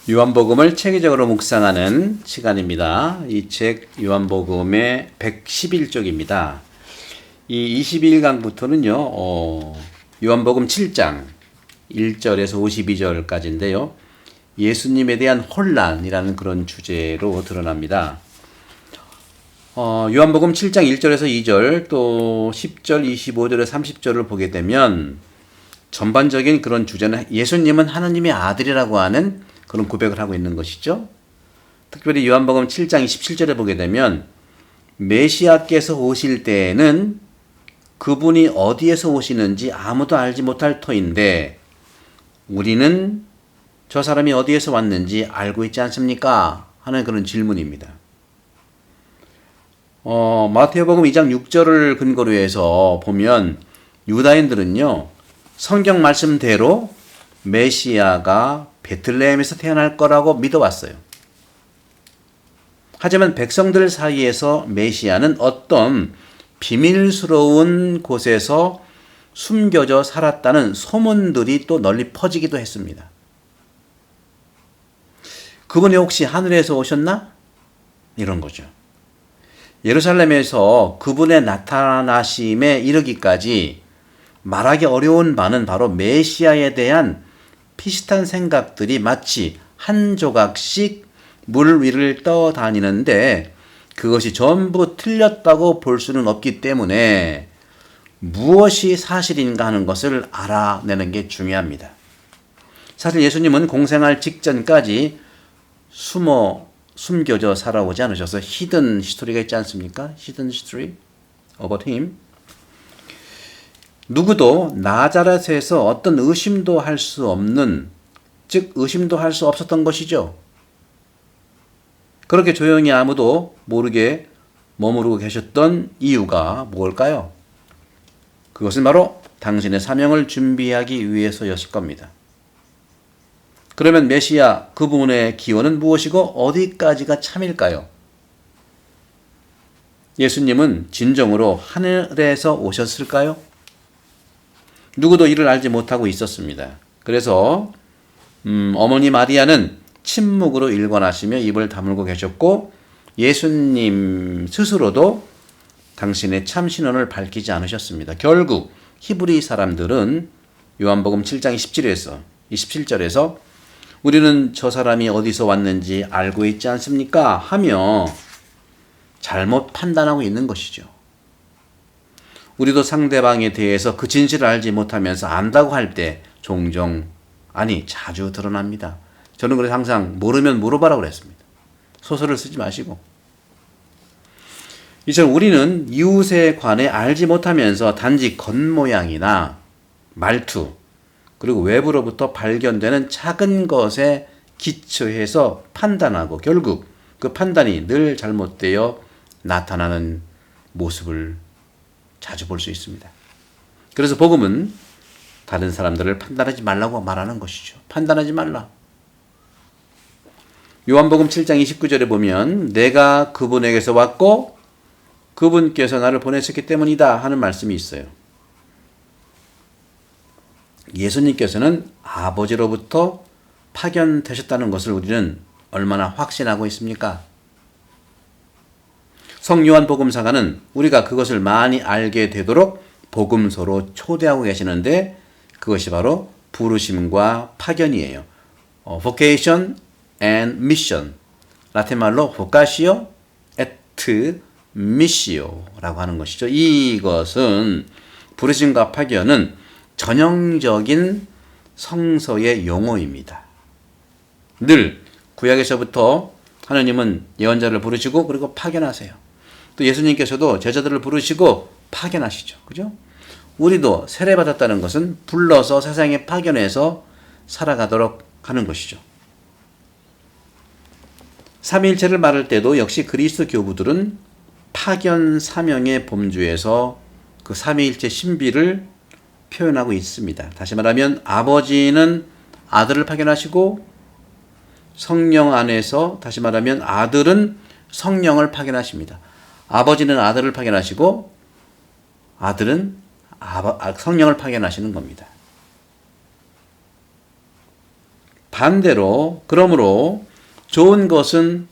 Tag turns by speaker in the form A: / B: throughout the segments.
A: 요한복음을 체계적으로 묵상하는 시간입니다. 이 책 요한복음의 111쪽입니다. 이 22강부터는요, 요한복음 7장 1절에서 52절까지인데요. 예수님에 대한 혼란이라는 그런 주제로 드러납니다. 요한복음 7장 1절에서 2절, 또 10절, 25절에서 30절을 보게 되면 전반적인 그런 주제는 예수님은 하나님의 아들이라고 하는 그런 고백을 하고 있는 것이죠. 특별히 요한복음 7장 27절에 보게 되면 메시아께서 오실 때에는 그분이 어디에서 오시는지 아무도 알지 못할 터인데 우리는 저 사람이 어디에서 왔는지 알고 있지 않습니까? 하는 그런 질문입니다. 마태복음 2장 6절을 근거로 해서 보면 유다인들은요, 성경 말씀대로 메시아가 베들레헴에서 태어날 거라고 믿어왔어요. 하지만 백성들 사이에서 메시아는 어떤 비밀스러운 곳에서 숨겨져 살았다는 소문들이 또 널리 퍼지기도 했습니다. 그분이 혹시 하늘에서 오셨나? 이런 거죠. 예루살렘에서 그분의 나타나심에 이르기까지 말하기 어려운 바는 바로 메시아에 대한 비슷한 생각들이 마치 한 조각씩 물 위를 떠다니는데 그것이 전부 틀렸다고 볼 수는 없기 때문에 무엇이 사실인가 하는 것을 알아내는 게 중요합니다. 사실 예수님은 공생할 직전까지 숨겨져 살아오지 않으셔서 히든 히스토리가 있지 않습니까? 히든 히스토리 about him. 누구도 나자렛에서 어떤 의심도 할 수 없는, 즉 의심도 할 수 없었던 것이죠. 그렇게 조용히 아무도 모르게 머무르고 계셨던 이유가 뭘까요? 그것은 바로 당신의 사명을 준비하기 위해서였을 겁니다. 그러면 메시아 그분의 기원은 무엇이고 어디까지가 참일까요? 예수님은 진정으로 하늘에서 오셨을까요? 누구도 이를 알지 못하고 있었습니다. 그래서 어머니 마리아는 침묵으로 일관하시며 입을 다물고 계셨고 예수님 스스로도 당신의 참 신원을 밝히지 않으셨습니다. 결국 히브리 사람들은 요한복음 7장 27절에서 우리는 저 사람이 어디서 왔는지 알고 있지 않습니까? 하며 잘못 판단하고 있는 것이죠. 우리도 상대방에 대해서 그 진실을 알지 못하면서 안다고 할 때 종종, 아니 자주 드러납니다. 저는 그래서 항상 모르면 물어봐라고 그랬습니다. 소설을 쓰지 마시고. 이처럼 우리는 이웃에 관해 알지 못하면서 단지 겉모양이나 말투, 그리고 외부로부터 발견되는 작은 것에 기초해서 판단하고 결국 그 판단이 늘 잘못되어 나타나는 모습을 자주 볼 수 있습니다. 그래서 복음은 다른 사람들을 판단하지 말라고 말하는 것이죠. 판단하지 말라. 요한복음 7장 29절에 보면 내가 그분에게서 왔고 그분께서 나를 보내셨기 때문이다 하는 말씀이 있어요. 예수님께서는 아버지로부터 파견되셨다는 것을 우리는 얼마나 확신하고 있습니까? 성요한복음사가는 우리가 그것을 많이 알게 되도록 복음서로 초대하고 계시는데 그것이 바로 부르심과 파견이에요. vocation and mission. 라틴 말로 vocatio et missio라고 하는 것이죠. 이것은 부르심과 파견은 전형적인 성서의 용어입니다. 늘 구약에서부터 하나님은 예언자를 부르시고 그리고 파견하세요. 또 예수님께서도 제자들을 부르시고 파견하시죠. 그죠? 우리도 세례받았다는 것은 불러서 세상에 파견해서 살아가도록 하는 것이죠. 삼위일체를 말할 때도 역시 그리스도 교부들은 파견 사명의 범주에서 그 삼위일체 신비를 표현하고 있습니다. 다시 말하면 아버지는 아들을 파견하시고 성령 안에서 다시 말하면 아들은 성령을 파견하십니다. 아버지는 아들을 파견하시고 아들은 성령을 파견하시는 겁니다. 반대로 그러므로 좋은 것은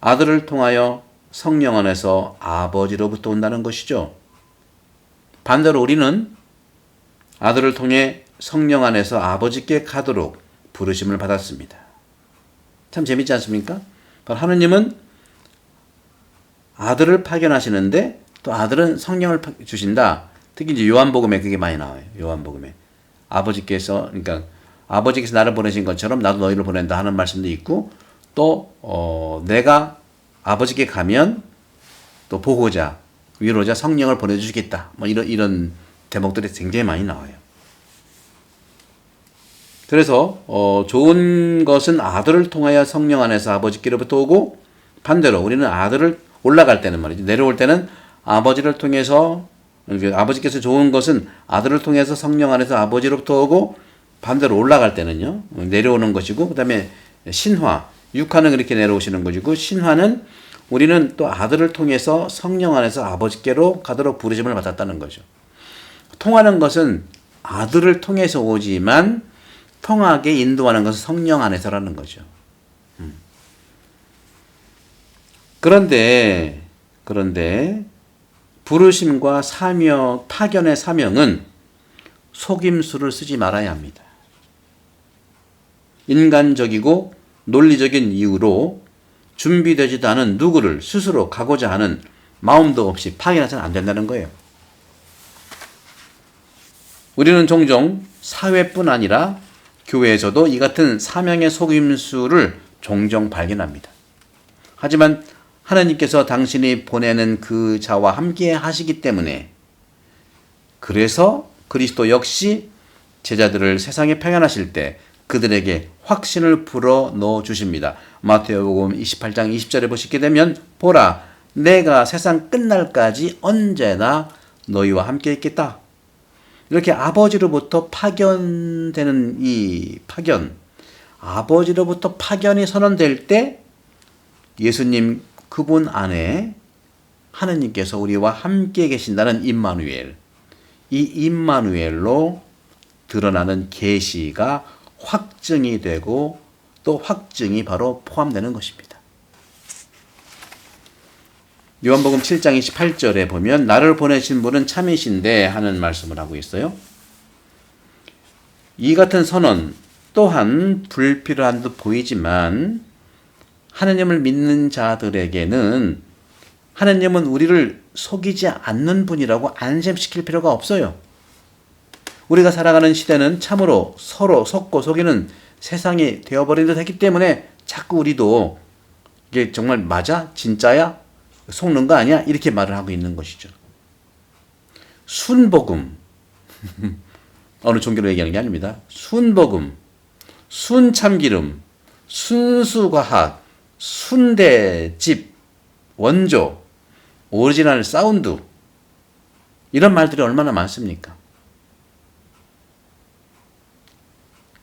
A: 아들을 통하여 성령 안에서 아버지로부터 온다는 것이죠. 반대로 우리는 아들을 통해 성령 안에서 아버지께 가도록 부르심을 받았습니다. 참 재밌지 않습니까? 바로 하느님은 아들을 파견하시는데 또 아들은 성령을 주신다. 특히 이제 요한복음에 그게 많이 나와요. 요한복음에 아버지께서 그러니까 아버지께서 나를 보내신 것처럼 나도 너희를 보낸다 하는 말씀도 있고 또 내가 아버지께 가면 또 보호자, 위로자, 성령을 보내주시겠다. 뭐 이런 대목들이 굉장히 많이 나와요. 그래서 좋은 것은 아들을 통하여 성령 안에서 아버지께로부터 오고 반대로 우리는 아들을 올라갈 때는 말이죠. 내려올 때는 아버지를 통해서 아버지께서 좋은 것은 아들을 통해서 성령 안에서 아버지로부터 오고 반대로 올라갈 때는요. 내려오는 것이고 그다음에 신화, 육화는 그렇게 내려오시는 것이고 신화는 우리는 또 아들을 통해서 성령 안에서 아버지께로 가도록 부르심을 받았다는 거죠. 통하는 것은 아들을 통해서 오지만 통하게 인도하는 것은 성령 안에서라는 거죠. 그런데 부르심과 사명, 파견의 사명은 속임수를 쓰지 말아야 합니다. 인간적이고 논리적인 이유로 준비되지도 않은 누구를 스스로 가고자 하는 마음도 없이 파견해서는 안 된다는 거예요. 우리는 종종 사회뿐 아니라 교회에서도 이 같은 사명의 속임수를 종종 발견합니다. 하지만 하나님께서 당신이 보내는 그 자와 함께 하시기 때문에 그래서 그리스도 역시 제자들을 세상에 파견하실 때 그들에게 확신을 불어 넣어 주십니다. 마태복음 28장 20절에 보시게 되면 보라 내가 세상 끝날까지 언제나 너희와 함께 있겠다. 이렇게 아버지로부터 파견되는 이 파견, 아버지로부터 파견이 선언될 때 예수님 그분 안에 하느님께서 우리와 함께 계신다는 임마누엘, 이 임마누엘로 드러나는 계시가 확증이 되고 또 확증이 바로 포함되는 것입니다. 요한복음 7장 28절에 보면 나를 보내신 분은 참이신데 하는 말씀을 하고 있어요. 이 같은 선언 또한 불필요한 듯 보이지만 하느님을 믿는 자들에게는 하느님은 우리를 속이지 않는 분이라고 안심시킬 필요가 없어요. 우리가 살아가는 시대는 참으로 서로 속고 속이는 세상이 되어버린 듯 했기 때문에 자꾸 우리도 이게 정말 맞아? 진짜야? 속는 거 아니야? 이렇게 말을 하고 있는 것이죠. 순복음 어느 종교로 얘기하는 게 아닙니다. 순복음, 순참기름, 순수과학, 순대집, 원조, 오리지널 사운드 이런 말들이 얼마나 많습니까?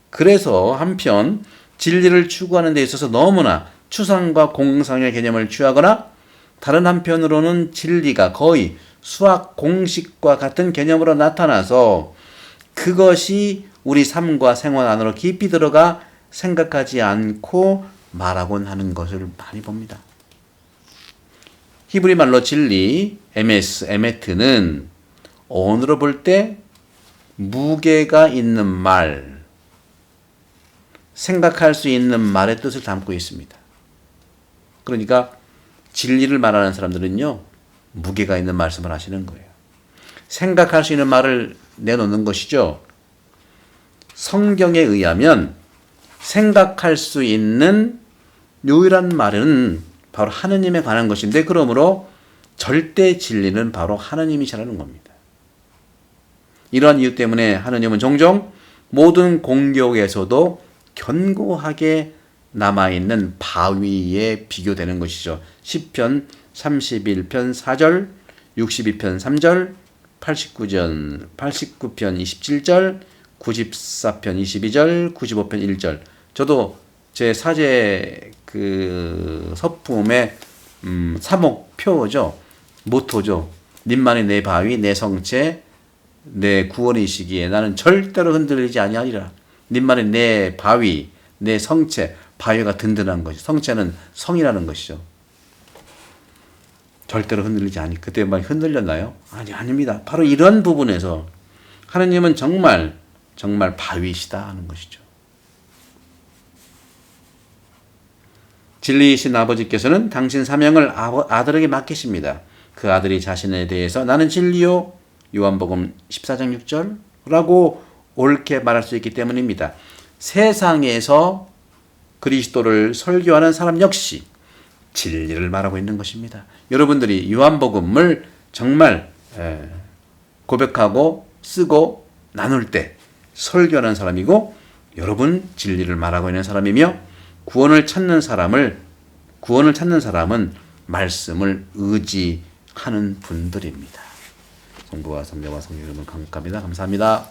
A: 그래서 한편 진리를 추구하는 데 있어서 너무나 추상과 공상의 개념을 취하거나 다른 한편으로는 진리가 거의 수학 공식과 같은 개념으로 나타나서 그것이 우리 삶과 생활 안으로 깊이 들어가 생각하지 않고 말하곤 하는 것을 많이 봅니다. 히브리 말로 진리, 에메스, 에메트는 언어로 볼 때 무게가 있는 말, 생각할 수 있는 말의 뜻을 담고 있습니다. 그러니까 진리를 말하는 사람들은요, 무게가 있는 말씀을 하시는 거예요. 생각할 수 있는 말을 내놓는 것이죠. 성경에 의하면 생각할 수 있는 유일한 말은 바로 하느님에 관한 것인데 그러므로 절대 진리는 바로 하느님이시라는 겁니다. 이러한 이유 때문에 하느님은 종종 모든 공격에서도 견고하게 남아있는 바위에 비교되는 것이죠. 시편 31편 4절, 62편 3절, 89편 27절, 94편 22절, 95편 1절. 저도 제 사제 서품의 사목표죠. 모토죠. 님만이 내 바위, 내 성체, 내 구원이시기에 나는 절대로 흔들리지 아니하리라. 님만이 내 바위, 내 성체, 바위가 든든한 것이. 성체는 성이라는 것이죠. 절대로 흔들리지 않니. 그때 막 흔들렸나요? 아닙니다. 바로 이런 부분에서 하느님은 정말 바위시다 하는 것이죠. 진리이신 아버지께서는 당신 사명을 아들에게 맡기십니다. 그 아들이 자신에 대해서 나는 진리요, 요한복음 14장 6절라고 옳게 말할 수 있기 때문입니다. 세상에서 그리스도를 설교하는 사람 역시 진리를 말하고 있는 것입니다. 여러분들이 요한복음을 정말 고백하고 쓰고 나눌 때 설교하는 사람이고, 여러분 진리를 말하고 있는 사람이며, 구원을 찾는 사람은 말씀을 의지하는 분들입니다. 성부와 성자와 성령 여러분 감사합니다.